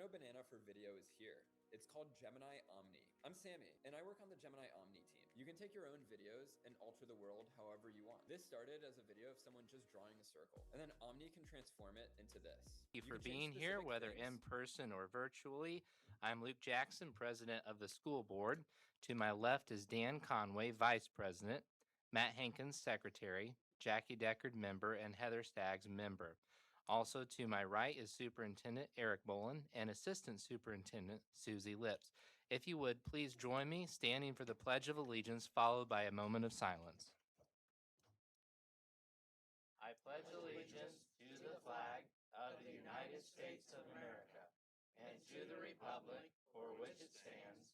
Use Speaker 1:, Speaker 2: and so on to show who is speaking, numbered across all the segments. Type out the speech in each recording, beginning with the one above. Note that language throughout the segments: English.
Speaker 1: no banana for video is here. It's called Gemini Omni. I'm Sammy, and I work on the Gemini Omni team. You can take your own videos and alter the world however you want. This started as a video of someone just drawing a circle, and then Omni can transform it into this.
Speaker 2: Thank you for
Speaker 1: can change
Speaker 2: being here,
Speaker 1: specific
Speaker 2: whether
Speaker 1: things.
Speaker 2: in person or virtually. I'm Luke Jackson, president of the school board. To my left is Dan Conway, vice president, Matt Hankins, secretary, Jackie Deckard, member, and Heather Staggs, member. Also to my right is Superintendent Eric Bolin and Assistant Superintendent Susie Lips. If you would, please join me standing for the Pledge of Allegiance, followed by a moment of silence. I pledge allegiance to the flag of the United States of America and to the republic for which it stands,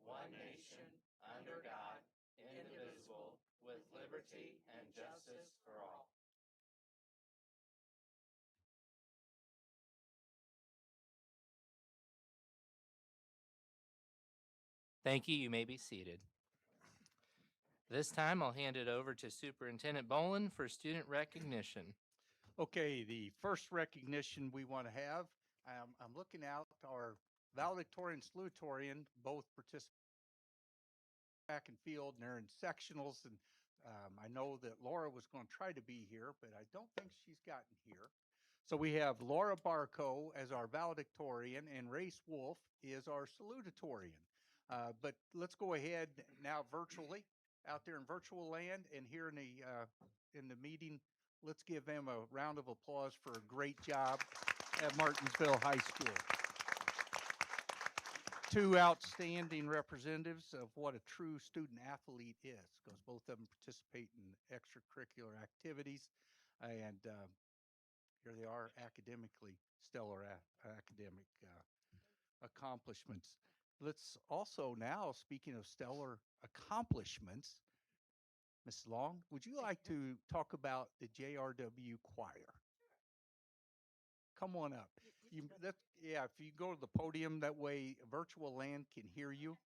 Speaker 2: one nation, under God, indivisible, with liberty and justice for all. Thank you. You may be seated. This time, I'll hand it over to Superintendent Bolin for student recognition.
Speaker 3: Okay, the first recognition we want to have, I'm looking out our valedictorian, salutatorian, both participate track and field, and they're in sectionals. And I know that Laura was going to try to be here, but I don't think she's gotten here. So we have Laura Barco as our valedictorian, and Race Wolf is our salutatorian. But let's go ahead now virtually, out there in virtual land, and here in the meeting, let's give them a round of applause for a great job at Martinsville High School. Two outstanding representatives of what a true student athlete is, because both of them participate in extracurricular activities, and here they are, academically stellar academic accomplishments. Let's also now, speaking of stellar accomplishments, Ms. Long, would you like to talk about the JRW choir? Come on up. If you go to the podium, that way virtual land can hear you.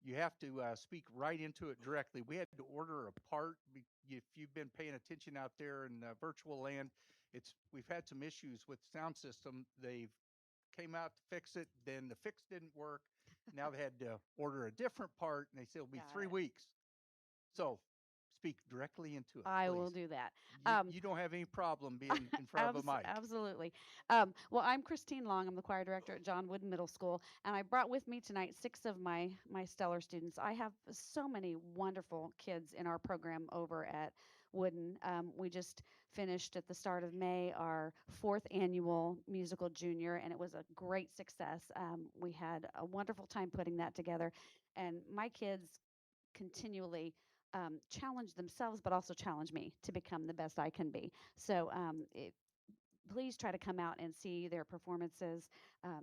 Speaker 3: You have to speak right into it directly. We had to order a part. If you've been paying attention out there in virtual land, we've had some issues with sound system. They've came out to fix it, then the fix didn't work. Now they had to order a different part, and they said it'll be 3 weeks. So speak directly into it.
Speaker 4: I
Speaker 3: please.
Speaker 4: will do that.
Speaker 3: You don't have any problem being in front of a mic.
Speaker 4: Absolutely. Well, I'm Christine Long. I'm the choir director at John Wooden Middle School, and I brought with me tonight 6 of my stellar students. I have so many wonderful kids in our program over at Wooden. We just finished at the start of May our 4th annual musical junior, and it was a great success. We had a wonderful time putting that together, and my kids continually challenge themselves, but also challenge me to become the best I can be. So please try to come out and see their performances,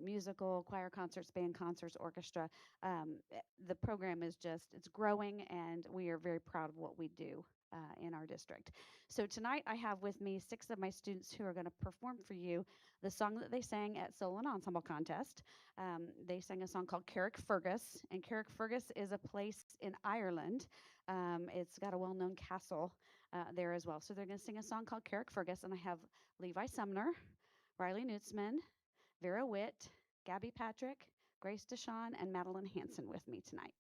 Speaker 4: musical, choir concerts, band concerts, orchestra. The program is it's growing, and we are very proud of what we do in our district. So tonight I have with me 6 of my students who are going to perform for you the song that they sang at Solo and Ensemble Contest. They sang a song called Carrickfergus, and Carrickfergus is a place in Ireland. It's got a well-known castle there as well. So they're going to sing a song called Carrickfergus, and I have Levi Sumner, Riley Nutzman, Vera Witt, Gabby Patrick, Grace Deshawn, and Madeline Hanson with me tonight.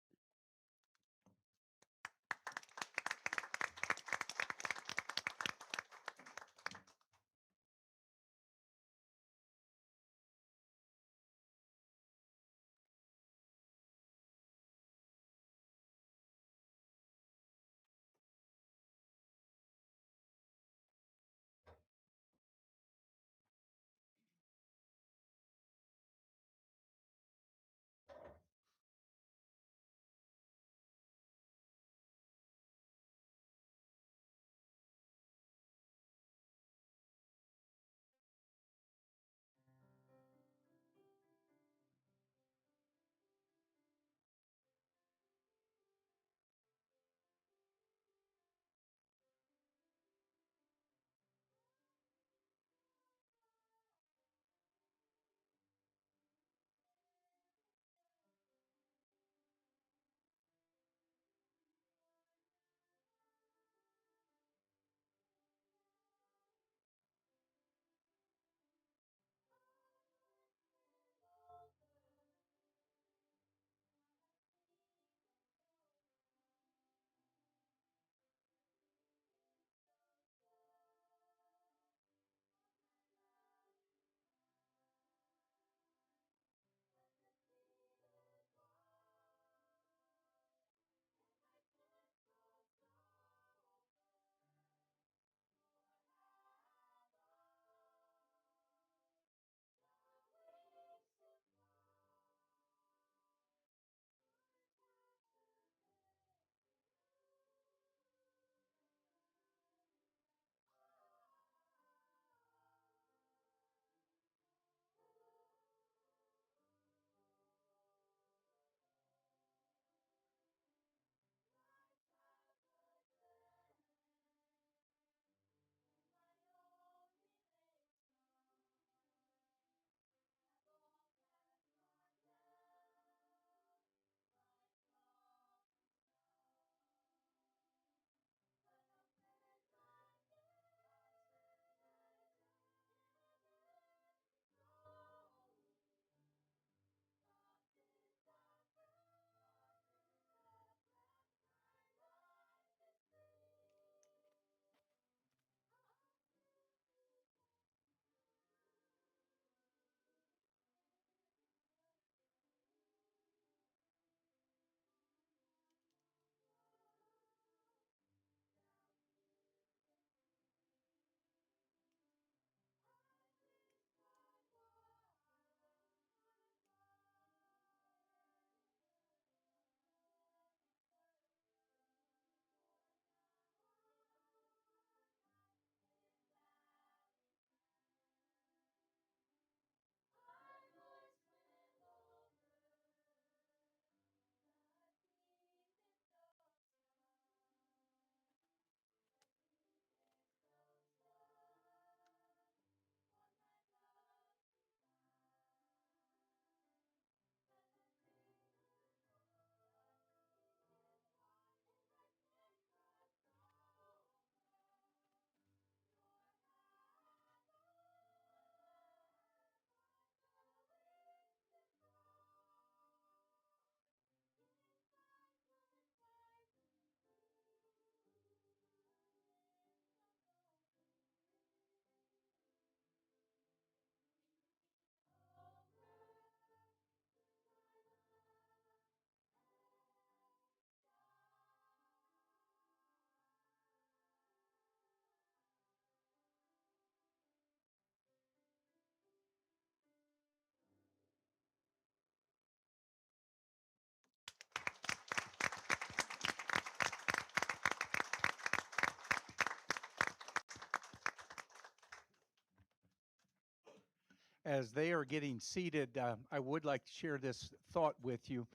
Speaker 3: as they are getting seated, I would like to share this thought with you.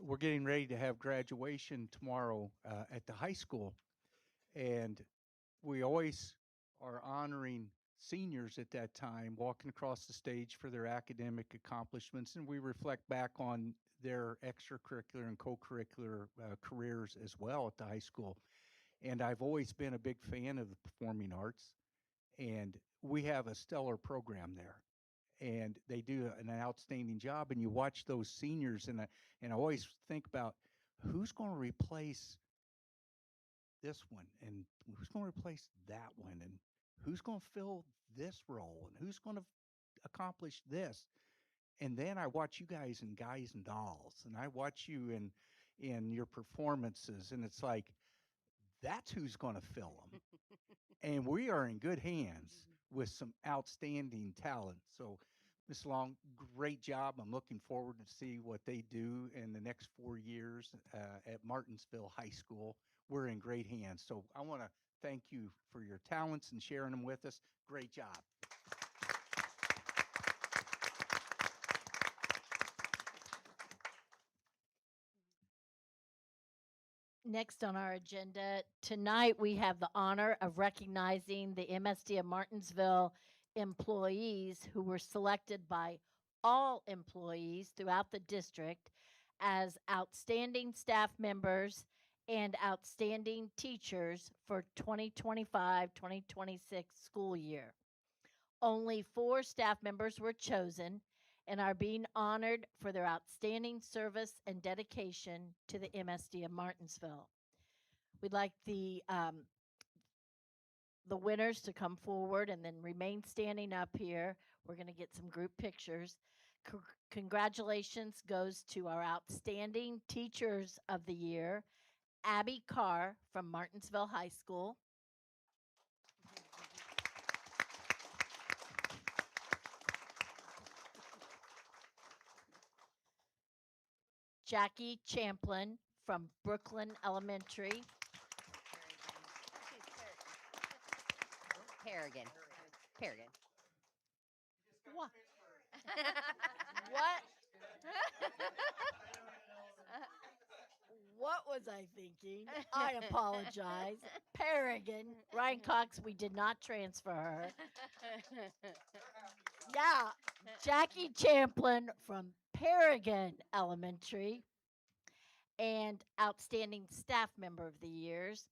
Speaker 3: We're getting ready to have graduation tomorrow at the high school, and we always are honoring seniors at that time, walking across the stage for their academic accomplishments, and we reflect back on their extracurricular and co-curricular careers as well at the high school. And I've always been a big fan of the performing arts, and we have a stellar program there. And they do an outstanding job. And you watch those seniors, and I always think about who's going to replace this one, and who's going to replace that one, and who's going to fill this role, and who's going to accomplish this. And then I watch you guys in Guys and Dolls, and I watch you in your performances, and it's like that's who's going to fill them. And we are in good hands with some outstanding talent. So, Ms. Long, great job. I'm looking forward to see what they do in the next 4 years at Martinsville High School. We're in great hands. So I want to thank you for your talents and sharing them with us. Great job.
Speaker 5: Next on our agenda tonight, we have the honor of recognizing the MSD of Martinsville employees who were selected by all employees throughout the district as outstanding staff members and outstanding teachers for 2025-2026 school year. Only 4 staff members were chosen and are being honored for their outstanding service and dedication to the MSD of Martinsville. We'd like the winners to come forward and then remain standing up here. We're going to get some group pictures. Congratulations goes to our outstanding teachers of the year, Abby Carr from Martinsville High School. Jackie Champlin from Brooklyn Elementary.
Speaker 6: Paragon.
Speaker 5: What? What? What was I thinking? I apologize. Paragon. Ryan Cox, we did not transfer her. Yeah, Jackie Champlin from Paragon Elementary. And outstanding staff member of the years,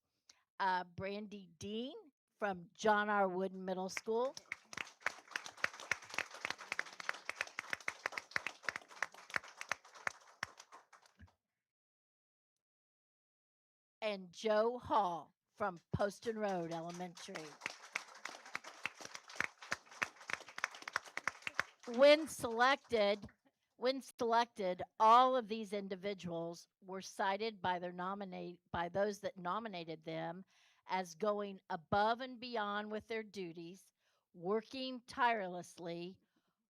Speaker 5: Brandy Dean from John R. Wooden Middle School. And Joe Hall from Poston Road Elementary. When selected, all of these individuals were cited by those that nominated them as going above and beyond with their duties, working tirelessly,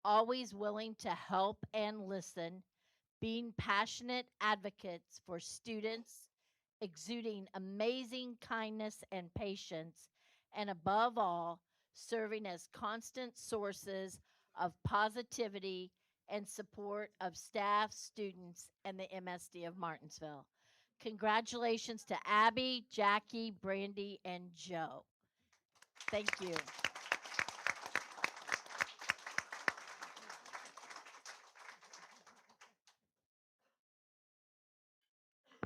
Speaker 5: always willing to help and listen, being passionate advocates for students, exuding amazing kindness and patience, and above all, serving as constant sources of positivity and support of staff, students, and the MSD of Martinsville. Congratulations to Abby, Jackie, Brandy, and Joe. Thank you.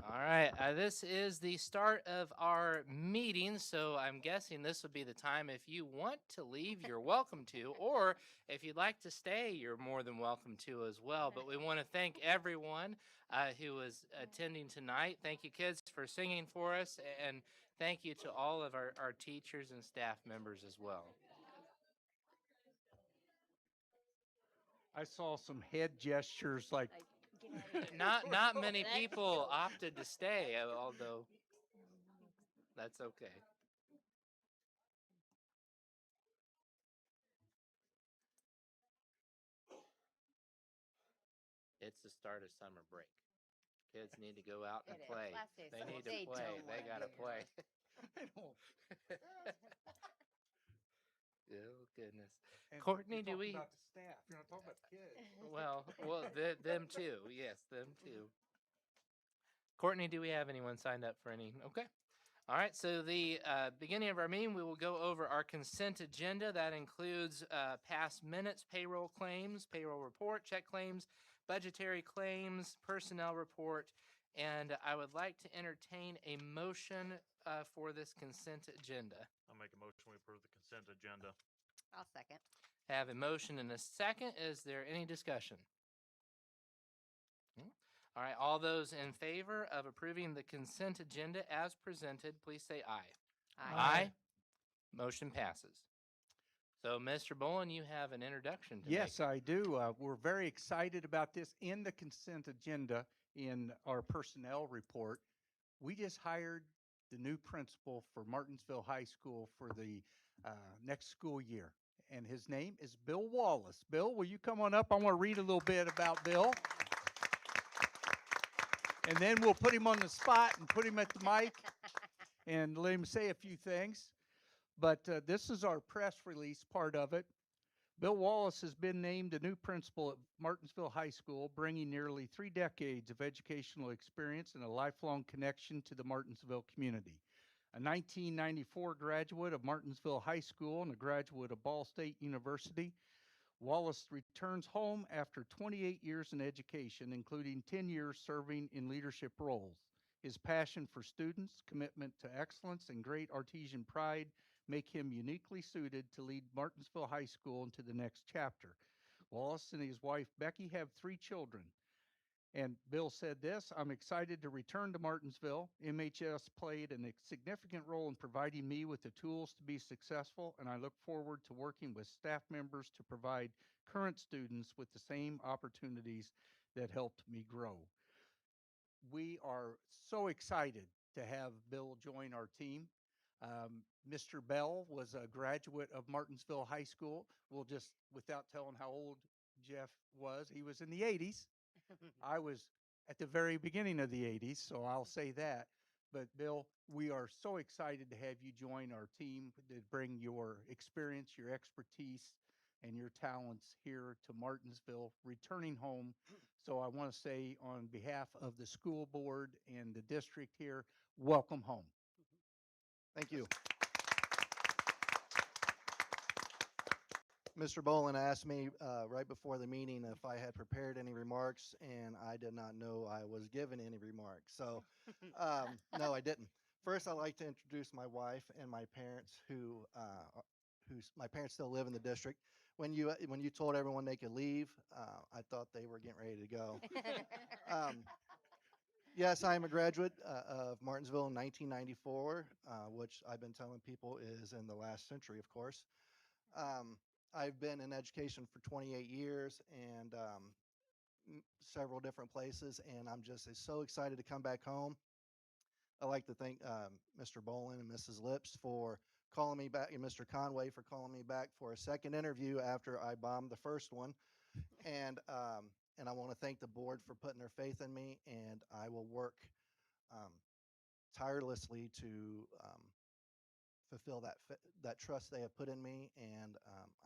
Speaker 2: All right, this is the start of our meeting, so I'm guessing this would be the time. If you want to leave, you're welcome to, or if you'd like to stay, you're more than welcome to as well. But we want to thank everyone who was attending tonight. Thank you, kids, for singing for us, and thank you to all of our teachers and staff members as well.
Speaker 3: I saw some head gestures like
Speaker 2: Not many people opted to stay, although that's okay. It's the start of summer break. Kids need to go out and play. They need to play. They got to play. Oh, goodness.
Speaker 3: And
Speaker 2: Courtney,
Speaker 3: you're
Speaker 2: do
Speaker 3: talking
Speaker 2: we?
Speaker 3: about the staff. You're not talking about the kids.
Speaker 2: Well, them too. Yes, them too. Courtney, do we have anyone signed up for any? Okay. All right. So the beginning of our meeting, we will go over our consent agenda. That includes past minutes, payroll claims, payroll report, check claims, budgetary claims, personnel report, and I would like to entertain a motion for this consent agenda.
Speaker 6: I'll make a motion we approve the consent agenda.
Speaker 7: I'll second.
Speaker 2: Have a motion and a second. Is there any discussion? Hmm? All right, all those in favor of approving the consent agenda as presented, please say aye.
Speaker 3: Aye.
Speaker 2: Motion passes. So, Mr. Bolin, you have an introduction to
Speaker 3: Yes, I do. We're very excited about this. In the consent agenda, in our personnel report, we just hired the new principal for Martinsville High School for the next school year. And his name is Bill Wallace. Bill, will you come on up? I want to read a little bit about Bill. And then we'll put him on the spot and put him at the mic and let him say a few things. But this is our press release part of it. Bill Wallace has been named the new principal at Martinsville High School, bringing nearly 3 decades of educational experience and a lifelong connection to the Martinsville community. A 1994 graduate of Martinsville High School and a graduate of Ball State University, Wallace returns home after 28 years in education, including 10 years serving in leadership roles. His passion for students, commitment to excellence, and great artesian pride make him uniquely suited to lead Martinsville High School into the next chapter. Wallace and his wife, Becky, have 3 children. And Bill said this, "I'm excited to return to Martinsville. MHS played a significant role in providing me with the tools to be successful, and I look forward to working with staff members to provide current students with the same opportunities that helped me grow." We are so excited to have Bill join our team. Mr. Bell was a graduate of Martinsville High School. We'll just, without telling how old Jeff was, he was in the 80s. I was at the very beginning of the 80s, so I'll say that. But Bill, we are so excited to have you join our team to bring your experience, your expertise, and your talents here to Martinsville, returning home. So I want to say on behalf of the school board and the district here, welcome home.
Speaker 8: Thank you. Mr. Bolin asked me right before the meeting if I had prepared any remarks, and I did not know I was given any remarks. So, no, I didn't. First, I'd like to introduce my wife and my parents, my parents still live in the district. When you told everyone they could leave, I thought they were getting ready to go. Yes, I am a graduate of Martinsville in 1994, which I've been telling people is in the last century, of course. I've been in education for 28 years and several different places, and I'm just so excited to come back home. I'd like to thank Mr. Bolin and Mrs. Lips for calling me back, and Mr. Conway for calling me back for a second interview after I bombed the first one. And I want to thank the board for putting their faith in me, and I will work tirelessly to fulfill that trust they have put in me, and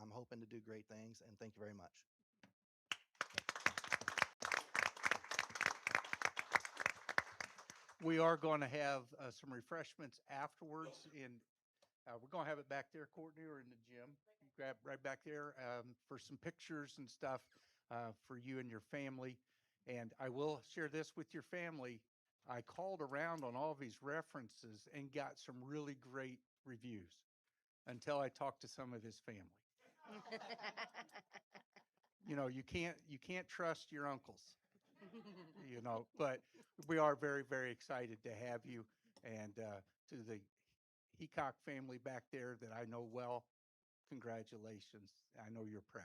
Speaker 8: I'm hoping to do great things, and thank you very much.
Speaker 3: We are going to have some refreshments afterwards. We're going to have it back there, Courtney, or in the gym. You grab right back there for some pictures and stuff for you and your family. And I will share this with your family. I called around on all these references and got some really great reviews until I talked to some of his family. You know, you can't trust your uncles. You know, but we are very, very excited to have you, and to the Heacock family back there that I know well, congratulations. I know you're proud.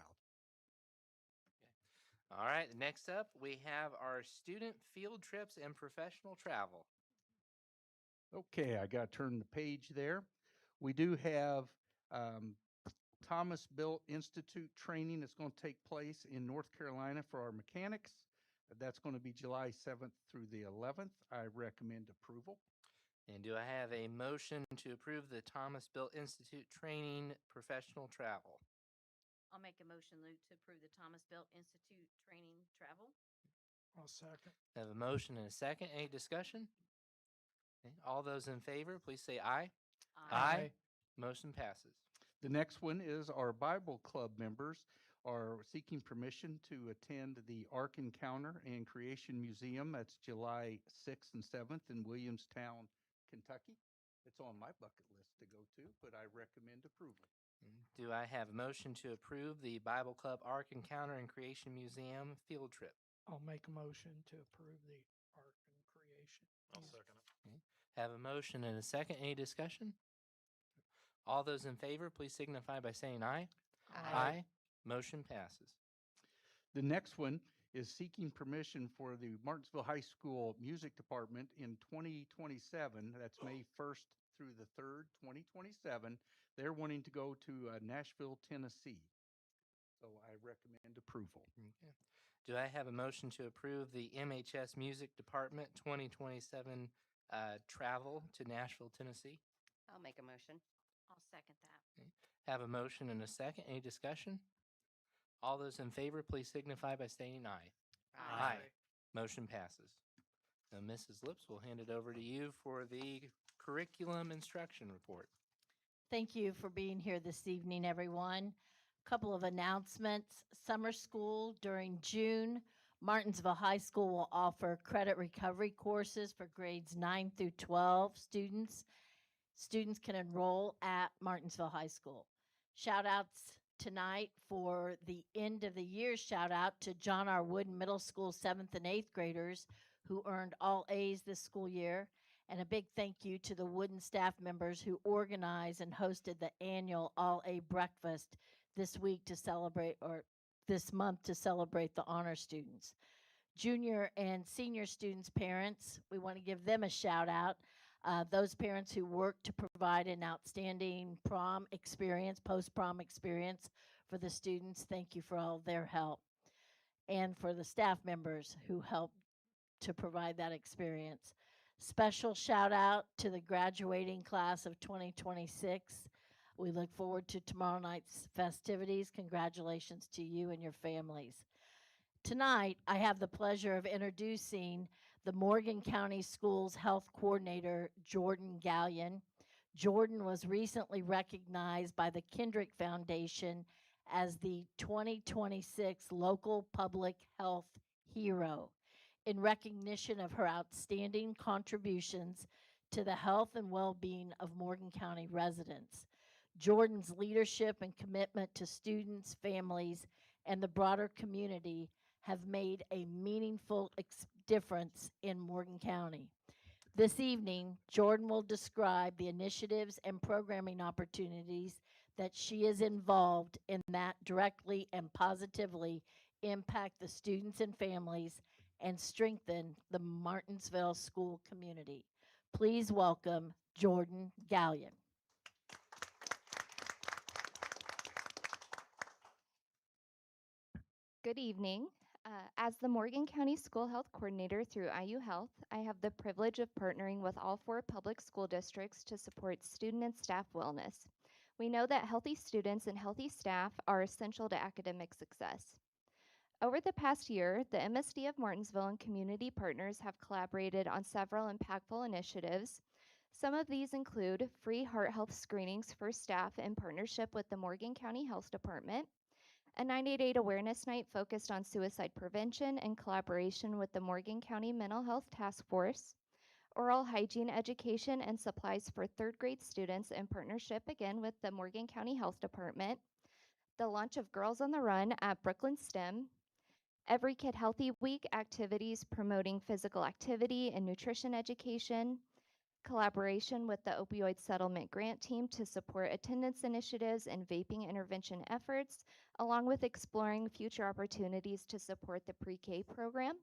Speaker 2: Okay. All right, next up, we have our student field trips and professional travel.
Speaker 3: Okay, I got to turn the page there. We do have Thomas Built Institute training that's going to take place in North Carolina for our mechanics. That's going to be July 7th through the 11th. I recommend approval.
Speaker 2: And do I have a motion to approve the Thomas Bill Institute training professional travel?
Speaker 5: I'll make a motion, Luke, to approve the Thomas Bill Institute training travel.
Speaker 7: I'll second.
Speaker 2: I have a motion and a second. Any discussion? Okay, all those in favor, please say aye.
Speaker 7: Aye.
Speaker 2: Motion passes.
Speaker 3: The next one is our Bible Club members are seeking permission to attend the Ark Encounter and Creation Museum. That's July 6th and 7th in Williamstown, Kentucky. It's on my bucket list to go to, but I recommend approval.
Speaker 2: Do I have a motion to approve the Bible Club Ark Encounter and Creation Museum field trip?
Speaker 7: I'll make a motion to approve the Ark and Creation.
Speaker 6: I'll second it.
Speaker 2: Have a motion and a second. Any discussion? All those in favor, please signify by saying aye.
Speaker 5: Aye.
Speaker 2: Motion passes.
Speaker 3: The next one is seeking permission for the Martinsville High School Music Department in 2027. That's May 1st through the 3rd, 2027. They're wanting to go to Nashville, Tennessee. So I recommend approval.
Speaker 2: Okay. Do I have a motion to approve the MHS Music Department 2027 travel to Nashville, Tennessee?
Speaker 9: I'll make a motion.
Speaker 5: I'll second that.
Speaker 2: Have a motion and a second. Any discussion? All those in favor, please signify by saying aye. Motion passes. Now, Mrs. Lips, we'll hand it over to you for the curriculum instruction report.
Speaker 5: Thank you for being here this evening, everyone. Couple of announcements. Summer school during June. Martinsville High School will offer credit recovery courses for grades 9 through 12 students. Students can enroll at Martinsville High School. Shout outs tonight for the end of the year shout out to John R. Wooden Middle School 7th and 8th graders who earned all A's this school year. And a big thank you to the Wooden staff members who organized and hosted the annual All A breakfast this week to celebrate, or this month to celebrate the honor students. Junior and senior students' parents, we want to give them a shout out. Those parents who work to provide an outstanding prom experience, post-prom experience for the students, thank you for all their help. And for the staff members who helped to provide that experience. Special shout out to the graduating class of 2026. We look forward to tomorrow night's festivities. Congratulations to you and your families. Tonight, I have the pleasure of introducing the Morgan County Schools Health Coordinator, Jordan Gallion. Jordan was recently recognized by the Kendrick Foundation as the 2026 Local Public Health Hero in recognition of her outstanding contributions to the health and well-being of Morgan County residents. Jordan's leadership and commitment to students, families, and the broader community have made a meaningful difference in Morgan County. This evening, Jordan will describe the initiatives and programming opportunities that she is involved in that directly and positively impact the students and families and strengthen the Martinsville school community. Please welcome Jordan Gallion.
Speaker 10: Good evening. As the Morgan County School Health Coordinator through IU Health, I have the privilege of partnering with all 4 public school districts to support student and staff wellness. We know that healthy students and healthy staff are essential to academic success. Over the past year, the MSD of Martinsville and community partners have collaborated on several impactful initiatives. Some of these include free heart health screenings for staff in partnership with the Morgan County Health Department, a 988 awareness night focused on suicide prevention in collaboration with the Morgan County Mental Health Task Force, oral hygiene education and supplies for 3rd grade students in partnership again with the Morgan County Health Department, the launch of Girls on the Run at Brooklyn STEM, Every Kid Healthy Week activities promoting physical activity and nutrition education, collaboration with the opioid settlement grant team to support attendance initiatives and vaping intervention efforts, along with exploring future opportunities to support the pre-K program,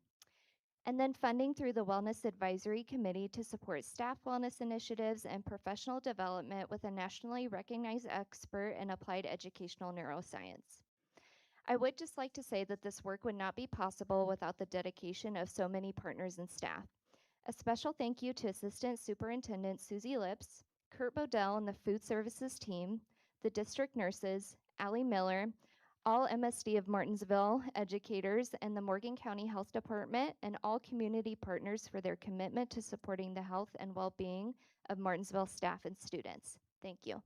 Speaker 10: and then funding through the Wellness Advisory Committee to support staff wellness initiatives and professional development with a nationally recognized expert in applied educational neuroscience. I would just like to say that this work would not be possible without the dedication of so many partners and staff. A special thank you to Assistant Superintendent Susie Lips, Kurt Bodell and the Food Services team, the district nurses, Allie Miller, all MSD of Martinsville educators, and the Morgan County Health Department, and all community partners for their commitment to supporting the health and well-being of Martinsville staff and students. Thank you.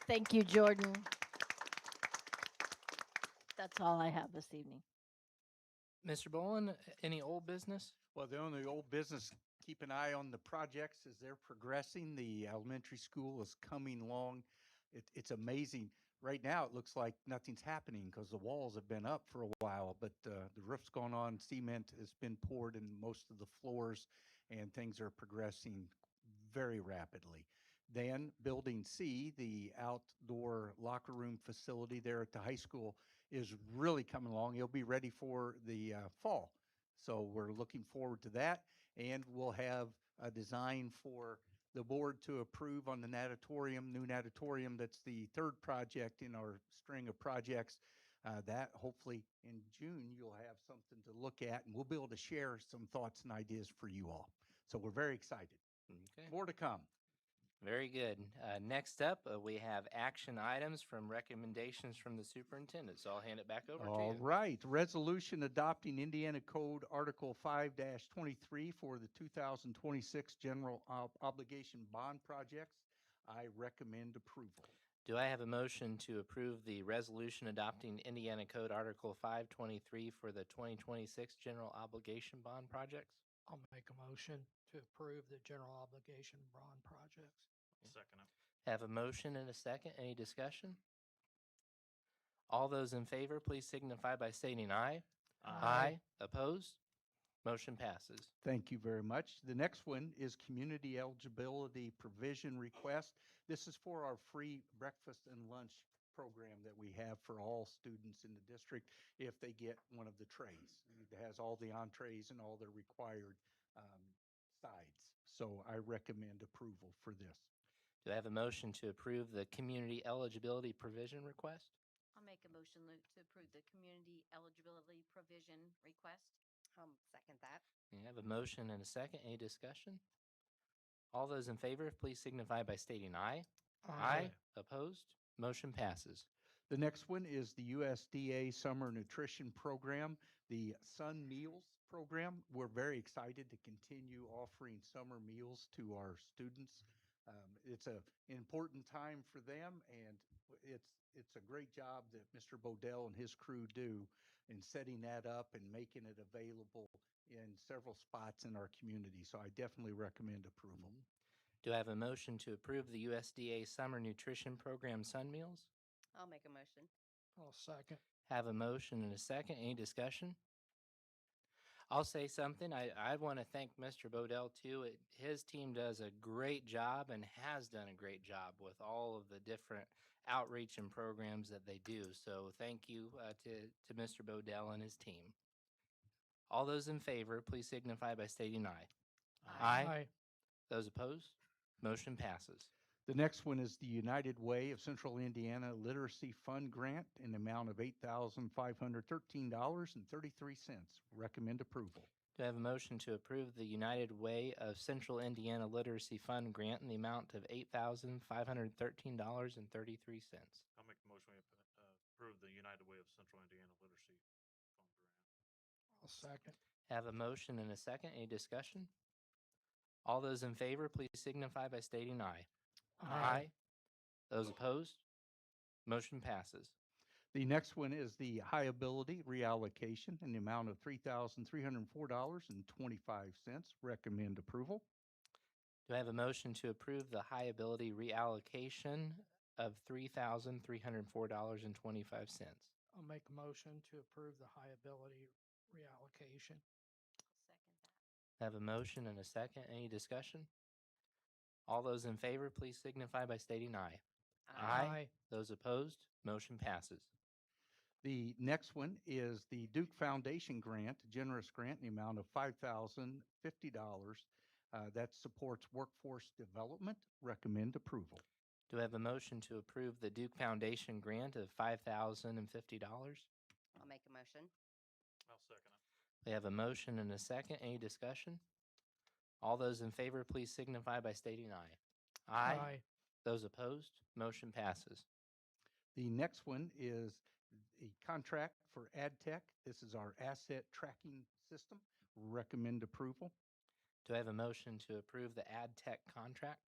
Speaker 5: Thank you, Jordan. That's all I have this evening.
Speaker 2: Mr. Bolin, any old business?
Speaker 3: Well, the only old business, keep an eye on the projects as they're progressing. The elementary school is coming along. It's amazing. Right now, it looks like nothing's happening because the walls have been up for a while, but the roof's gone on, cement has been poured in most of the floors, and things are progressing very rapidly. Then Building C, the outdoor locker room facility there at the high school, is really coming along. It'll be ready for the fall. So we're looking forward to that. And we'll have a design for the board to approve on the natatorium, new natatorium. That's the third project in our string of projects. That hopefully in June, you'll have something to look at, and we'll be able to share some thoughts and ideas for you all. So we're very excited.
Speaker 2: Okay.
Speaker 3: More to come.
Speaker 2: Very good. Next up, we have action items from recommendations from the superintendent. So I'll hand it back over to you.
Speaker 3: All right. Resolution adopting Indiana Code Article 5-23 for the 2026 General Obligation Bond Projects. I recommend approval.
Speaker 2: Do I have a motion to approve the resolution adopting Indiana Code Article 523 for the 2026 General Obligation Bond projects?
Speaker 7: I'll make a motion to approve the general obligation bond projects.
Speaker 6: Second it.
Speaker 2: Have a motion and a second. Any discussion? All those in favor, please signify by stating aye.
Speaker 7: Aye.
Speaker 2: Opposed? Motion passes.
Speaker 3: Thank you very much. The next one is Community Eligibility Provision Request. This is for our free breakfast and lunch program that we have for all students in the district if they get one of the trays. It has all the entrees and all the required sides. So I recommend approval for this.
Speaker 2: Do I have a motion to approve the Community Eligibility Provision Request?
Speaker 9: I'll make a motion, Luke, to approve the community eligibility provision request. Second that.
Speaker 2: We have a motion and a second. Any discussion? All those in favor, please signify by stating aye. Opposed? Motion passes.
Speaker 3: The next one is the USDA Summer Nutrition Program, the Sun Meals Program. We're very excited to continue offering summer meals to our students. It's an important time for them, and it's a great job that Mr. Bodell and his crew do in setting that up and making it available in several spots in our community. So I definitely recommend approval.
Speaker 2: Do I have a motion to approve the USDA Summer Nutrition Program Sun Meals?
Speaker 9: I'll make a motion.
Speaker 7: I'll second.
Speaker 2: Have a motion and a second. Any discussion? I'll say something. I want to thank Mr. Bodell too. His team does a great job and has done a great job with all of the different outreach and programs that they do. So thank you to Mr. Bodell and his team. All those in favor, please signify by stating aye. Those opposed? Motion passes.
Speaker 3: The next one is the United Way of Central Indiana Literacy Fund Grant in the amount of $8,513.33. Recommend approval.
Speaker 2: Do I have a motion to approve the United Way of Central Indiana Literacy Fund Grant in the amount of $8,513.33?
Speaker 6: I'll make the motion we approve the United Way of Central Indiana Literacy Fund Grant.
Speaker 7: I'll second.
Speaker 2: Have a motion and a second. Any discussion? All those in favor, please signify by stating aye. Those opposed? Motion passes.
Speaker 3: The next one is the high ability reallocation in the amount of $3,304.25. Recommend approval.
Speaker 2: Do I have a motion to approve the high ability reallocation of $3,304.25?
Speaker 7: I'll make a motion to approve the high ability reallocation.
Speaker 2: I have a motion and a second. Any discussion? All those in favor, please signify by stating aye. Those opposed? Motion passes.
Speaker 3: The next one is the Duke Foundation Grant, generous grant in the amount of $5,050. That supports workforce development. Recommend approval.
Speaker 2: Do I have a motion to approve the Duke Foundation grant of $5,050?
Speaker 9: I'll make a motion.
Speaker 6: I'll second it.
Speaker 2: We have a motion and a second. Any discussion? All those in favor, please signify by stating aye. Those opposed, motion passes.
Speaker 3: The next one is a contract for AdTech. This is our asset tracking system. Recommend approval.
Speaker 2: Do I have a motion to approve the ad tech contract?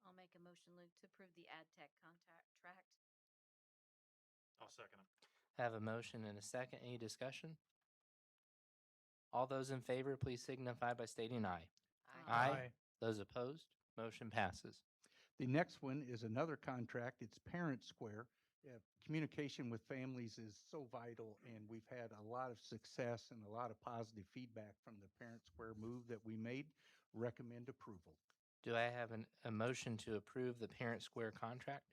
Speaker 9: I'll make a motion, Luke, to approve the ad tech contract.
Speaker 6: I'll second it.
Speaker 2: I have a motion and a second. Any discussion? All those in favor, please signify by stating aye.
Speaker 9: Aye.
Speaker 2: Those opposed, motion passes.
Speaker 3: The next one is another contract. It's Parent Square. Communication with families is so vital, and we've had a lot of success and a lot of positive feedback from the Parent Square move that we made. Recommend approval.
Speaker 2: Do I have a motion to approve the Parent Square contract?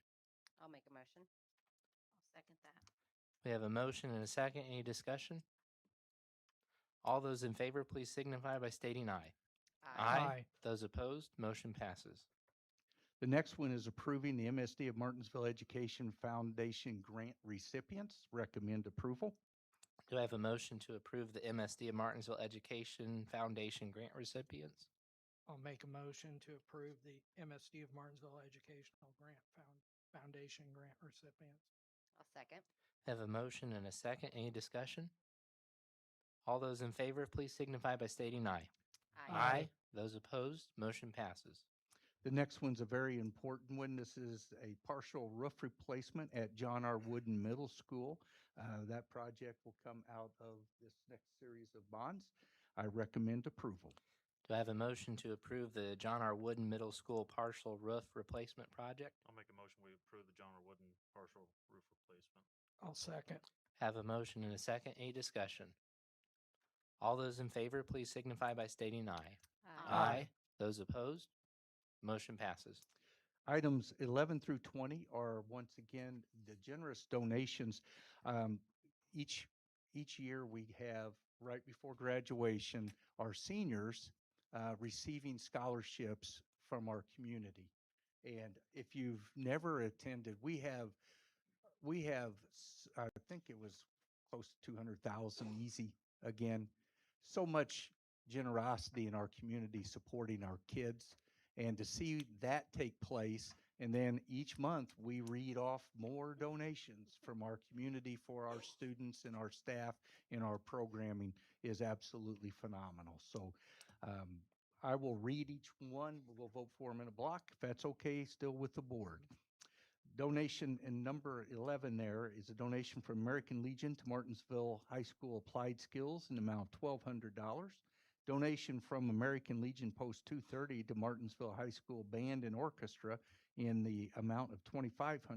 Speaker 9: I'll make a motion. I'll second that.
Speaker 2: We have a motion and a second. Any discussion? All those in favor, please signify by stating aye. Those opposed, motion passes.
Speaker 3: The next one is approving the MSD of Martinsville Education Foundation grant recipients. Recommend approval.
Speaker 2: Do I have a motion to approve the MSD of Martinsville Education Foundation grant recipients?
Speaker 7: I'll make a motion to approve the MSD of Martinsville Educational Grant Foundation grant recipients.
Speaker 9: I'll second.
Speaker 2: I have a motion and a second. Any discussion? All those in favor, please signify by stating aye. Those opposed, motion passes.
Speaker 3: The next one's a very important one. This is a partial roof replacement at John R. Wooden Middle School. That project will come out of this next series of bonds. I recommend approval.
Speaker 2: Do I have a motion to approve the John R. Wooden Middle School partial roof replacement project?
Speaker 6: I'll make a motion we approve the John R. Wooden partial roof replacement.
Speaker 7: I'll second.
Speaker 2: Have a motion and a second. Any discussion? All those in favor, please signify by stating aye. Those opposed, motion passes.
Speaker 3: Items 11 through 20 are once again the generous donations. Each year we have, right before graduation, our seniors receiving scholarships from our community. And if you've never attended, we have I think it was close to 200,000 easy again. So much generosity in our community supporting our kids, and to see that take place, and then each month we read off more donations from our community for our students and our staff in our programming is absolutely phenomenal. So I will read each one. We'll vote for them in a block if that's okay still with the board. Donation in number 11 there is a donation from American Legion to Martinsville High School Applied Skills in the amount of $1,200. Donation from American Legion Post 230 to Martinsville High School Band and Orchestra in the amount of $2,500.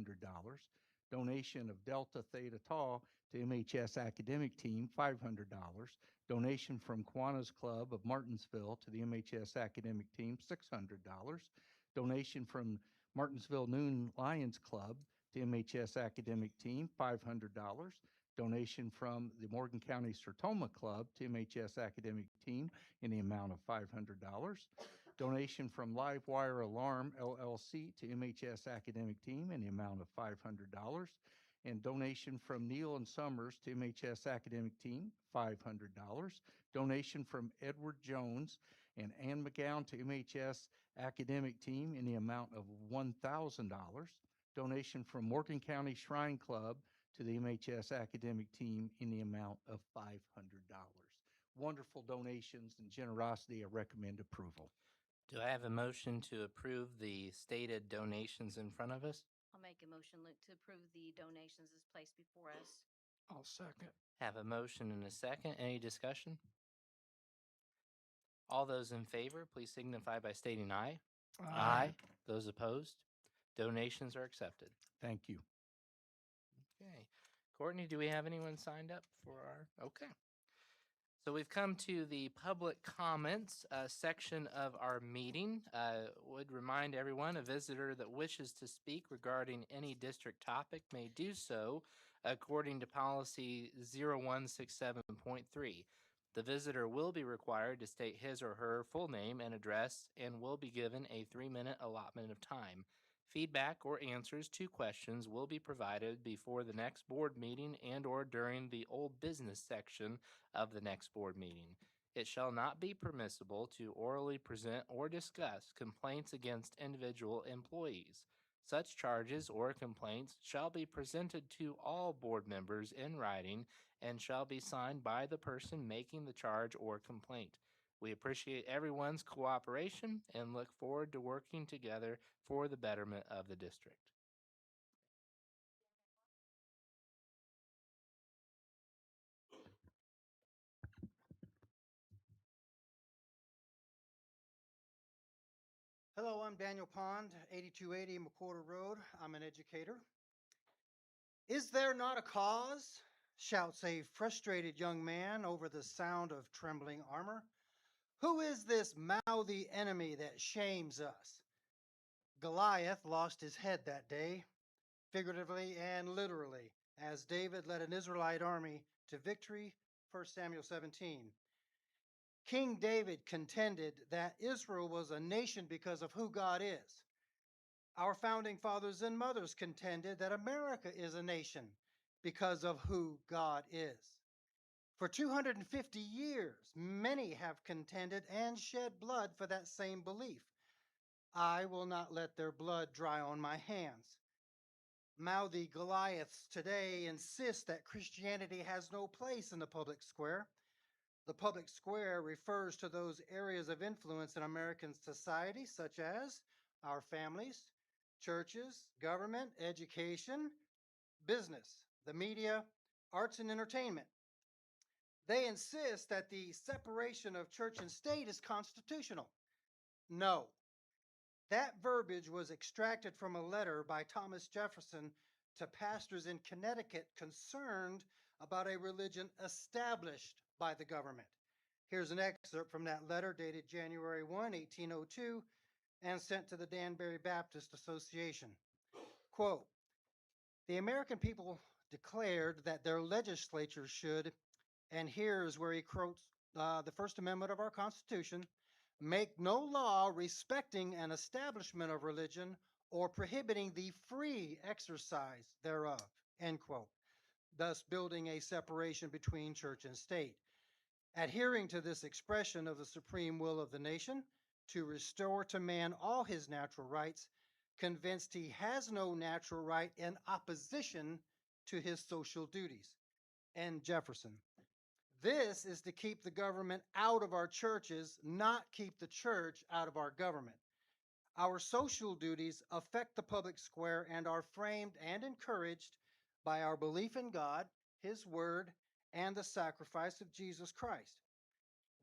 Speaker 3: Donation of Delta Theta Tau to MHS Academic Team, $500. Donation from Kiwanis Club of Martinsville to the MHS Academic Team, $600. Donation from Martinsville Noon Lions Club to MHS Academic Team, $500. Donation from the Morgan County Sertoma Club to MHS Academic Team in the amount of $500. Donation from Livewire Alarm LLC to MHS Academic Team in the amount of $500. And donation from Neil and Summers to MHS Academic Team, $500. Donation from Edward Jones and Ann McGowan to MHS Academic Team in the amount of $1,000. Donation from Morgan County Shrine Club to the MHS Academic Team in the amount of $500. Wonderful donations and generosity. I recommend approval.
Speaker 2: Do I have a motion to approve the stated donations in front of us?
Speaker 9: I'll make a motion, Luke, to approve the donations as placed before us.
Speaker 7: I'll second.
Speaker 2: Have a motion and a second. Any discussion? All those in favor, please signify by stating aye. Those opposed, donations are accepted.
Speaker 3: Thank you.
Speaker 2: Okay. Courtney, do we have anyone signed up for our? Okay. So we've come to the public comments section of our meeting. Would remind everyone, a visitor that wishes to speak regarding any district topic may do so according to policy 0167.3. The visitor will be required to state his or her full name and address and will be given a 3-minute allotment of time. Feedback or answers to questions will be provided before the next board meeting and or during the old business section of the next board meeting. It shall not be permissible to orally present or discuss complaints against individual employees. Such charges or complaints shall be presented to all board members in writing and shall be signed by the person making the charge or complaint. We appreciate everyone's cooperation and look forward to working together for the betterment of the district.
Speaker 11: Hello, I'm Daniel Pond, 8280 McWhorter Road. I'm an educator. Is there not a cause? Shouts a frustrated young man over the sound of trembling armor. Who is this mouthy enemy that shames us? Goliath lost his head that day, figuratively and literally, as David led an Israelite army to victory, 1 Samuel 17. King David contended that Israel was a nation because of who God is. Our founding fathers and mothers contended that America is a nation because of who God is. For 250 years, many have contended and shed blood for that same belief. I will not let their blood dry on my hands. Mouthy Goliaths today insist that Christianity has no place in the public square. The public square refers to those areas of influence in American society, such as our families, churches, government, education, business, the media, arts, and entertainment. They insist that the separation of church and state is constitutional. No, that verbiage was extracted from a letter by Thomas Jefferson to pastors in Connecticut concerned about a religion established by the government. Here's an excerpt from that letter dated January 1, 1802, and sent to the Danbury Baptist Association. Quote, the American people declared that their legislature should, and here's where he quotes the First Amendment of our Constitution, make no law respecting an establishment of religion or prohibiting the free exercise thereof, end quote, thus building a separation between church and state. Adhering to this expression of the supreme will of the nation to restore to man all his natural rights, convinced he has no natural right in opposition to his social duties. And Jefferson. This is to keep the government out of our churches, not keep the church out of our government. Our social duties affect the public square and are framed and encouraged by our belief in God, His Word, and the sacrifice of Jesus Christ.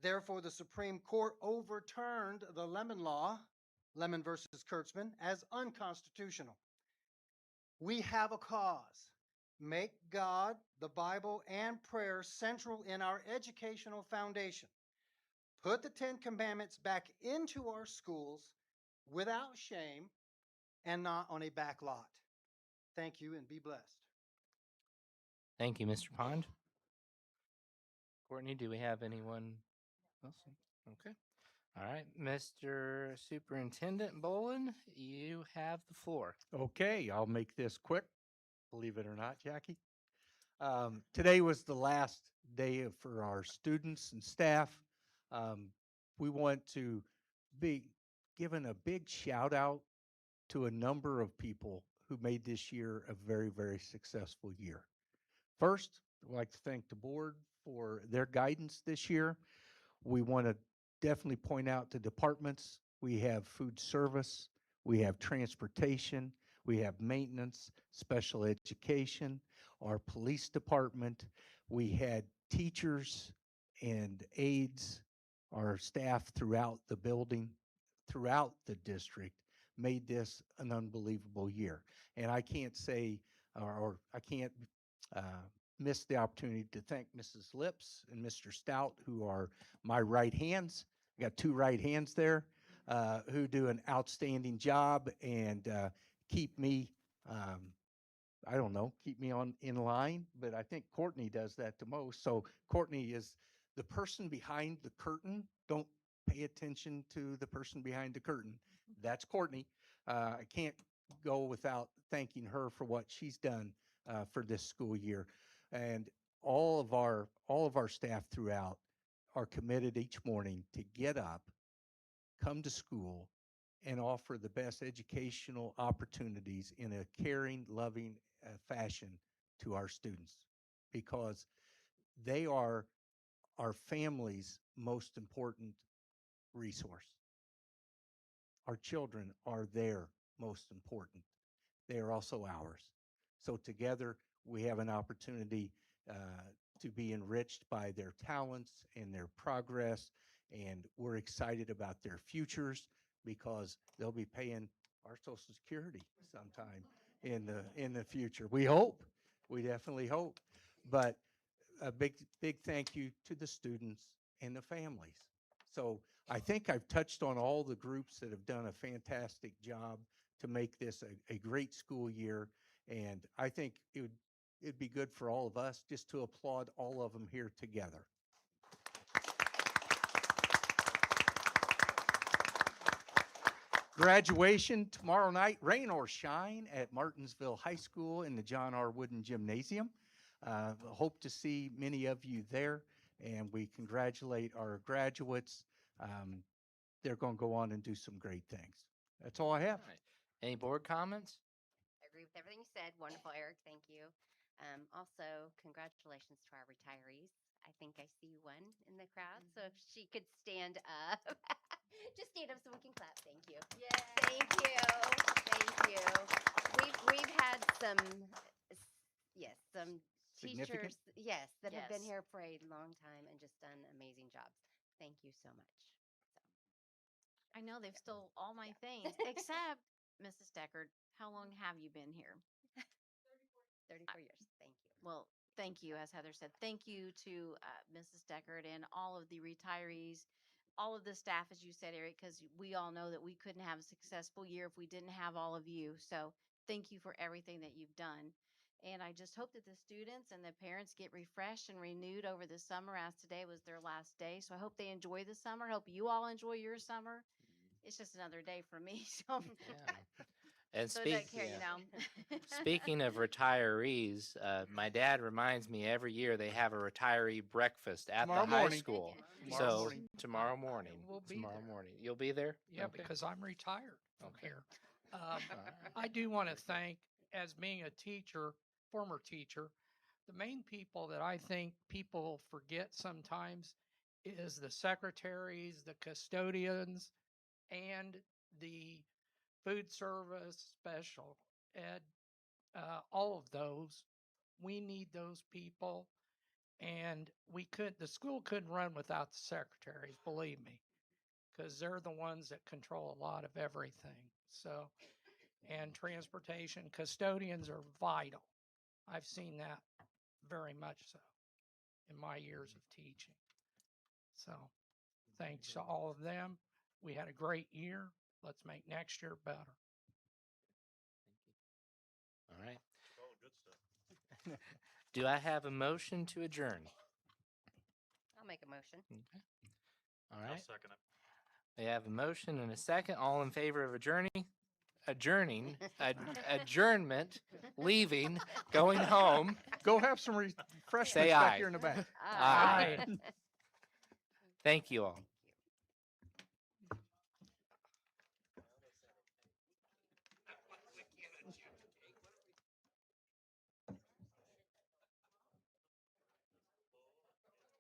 Speaker 11: Therefore, the Supreme Court overturned the Lemon Law, Lemon versus Kurtzman, as unconstitutional. We have a cause. Make God, the Bible, and prayer central in our educational foundation. Put the 10 Commandments back into our schools without shame and not on a back lot. Thank you and be blessed.
Speaker 2: Thank you, Mr. Pond. Courtney, do we have anyone else? Okay. All right, Mr. Superintendent Bolin, you have the floor.
Speaker 3: Okay, I'll make this quick, believe it or not, Jackie. Today was the last day for our students and staff. We want to be given a big shout out to a number of people who made this year a very, very successful year. First, I'd like to thank the board for their guidance this year. We want to definitely point out the departments. We have food service, we have transportation, we have maintenance, special education, our police department. We had teachers and aides, our staff throughout the building, throughout the district, made this an unbelievable year. And I can't say, or I can't miss the opportunity to thank Mrs. Lips and Mr. Stout, who are my right hands. I got two right hands there, who do an outstanding job and keep me, I don't know, keep me in line, but I think Courtney does that the most. So Courtney is the person behind the curtain. Don't pay attention to the person behind the curtain. That's Courtney. I can't go without thanking her for what she's done for this school year. And all of our staff throughout are committed each morning to get up, come to school, and offer the best educational opportunities in a caring, loving fashion to our students, because they are our family's most important resource. Our children are their most important. They are also ours. So together, we have an opportunity to be enriched by their talents and their progress, and we're excited about their futures because they'll be paying our Social Security sometime in the future. We hope. We definitely hope. But a big thank you to the students and the families. So I think I've touched on all the groups that have done a fantastic job to make this a great school year. And I think it'd be good for all of us just to applaud all of them here together. Graduation tomorrow night, rain or shine, at Martinsville High School in the John R. Wooden Gymnasium. Hope to see many of you there, and we congratulate our graduates. They're going to go on and do some great things. That's all I have.
Speaker 2: All right. Any board comments?
Speaker 12: I agree with everything you said. Wonderful, Eric. Thank you. Also, congratulations to our retirees. I think I see one in the crowd. So if she could stand up, just stand up so we can clap. Thank you. Yeah. Thank you. Thank you. We've had some, yes, some
Speaker 3: Significant?
Speaker 12: teachers, yes, that have been
Speaker 9: Yes.
Speaker 12: here for a long time and just done amazing jobs. Thank you so much.
Speaker 9: I know they've stole all my things, except Mrs. Deckard. How long have you been here?
Speaker 12: 34 years. Thank you.
Speaker 9: Well, thank you, as Heather said. Thank you to Mrs. Deckard and all of the retirees, all of the staff, as you said, Eric, because we all know that we couldn't have a successful year if we didn't have all of you. So thank you for everything that you've done. And I just hope that the students and the parents get refreshed and renewed over the summer, as today was their last day. So I hope they enjoy the summer. Hope you all enjoy your summer. It's just another day for me. So,
Speaker 2: Yeah. And
Speaker 9: so I don't care, you know.
Speaker 2: speaking of retirees, my dad reminds me every year they have a retiree breakfast at
Speaker 3: Tomorrow
Speaker 2: the high
Speaker 3: morning.
Speaker 2: school.
Speaker 3: Tomorrow
Speaker 2: So
Speaker 3: morning.
Speaker 2: tomorrow morning.
Speaker 7: will be
Speaker 2: Tomorrow
Speaker 7: there.
Speaker 2: morning. You'll be there?
Speaker 7: Yeah,
Speaker 2: Okay.
Speaker 7: because I'm retired from
Speaker 2: Okay.
Speaker 7: here.
Speaker 2: All right.
Speaker 7: I do want to thank, as being a teacher, former teacher, the main people that I think people forget sometimes is the secretaries, the custodians, and the food service, special ed, all of those. We need those people. And the school couldn't run without the secretaries, believe me, because they're the ones that control a lot of everything. So, and transportation, custodians are vital. I've seen that very much so in my years of teaching. So, thanks to all of them. We had a great year. Let's make next year better.
Speaker 2: All right.
Speaker 6: All the good stuff.
Speaker 2: Do I have a motion to adjourn?
Speaker 12: I'll make a motion.
Speaker 2: Okay. All
Speaker 6: I'll
Speaker 2: right.
Speaker 6: second it.
Speaker 2: We have a motion and a second. All in favor of adjourning, adjournment, leaving, going home.
Speaker 3: Go have some refreshments
Speaker 2: Say
Speaker 3: back
Speaker 2: aye.
Speaker 3: here in the back.
Speaker 2: Aye. Thank you all.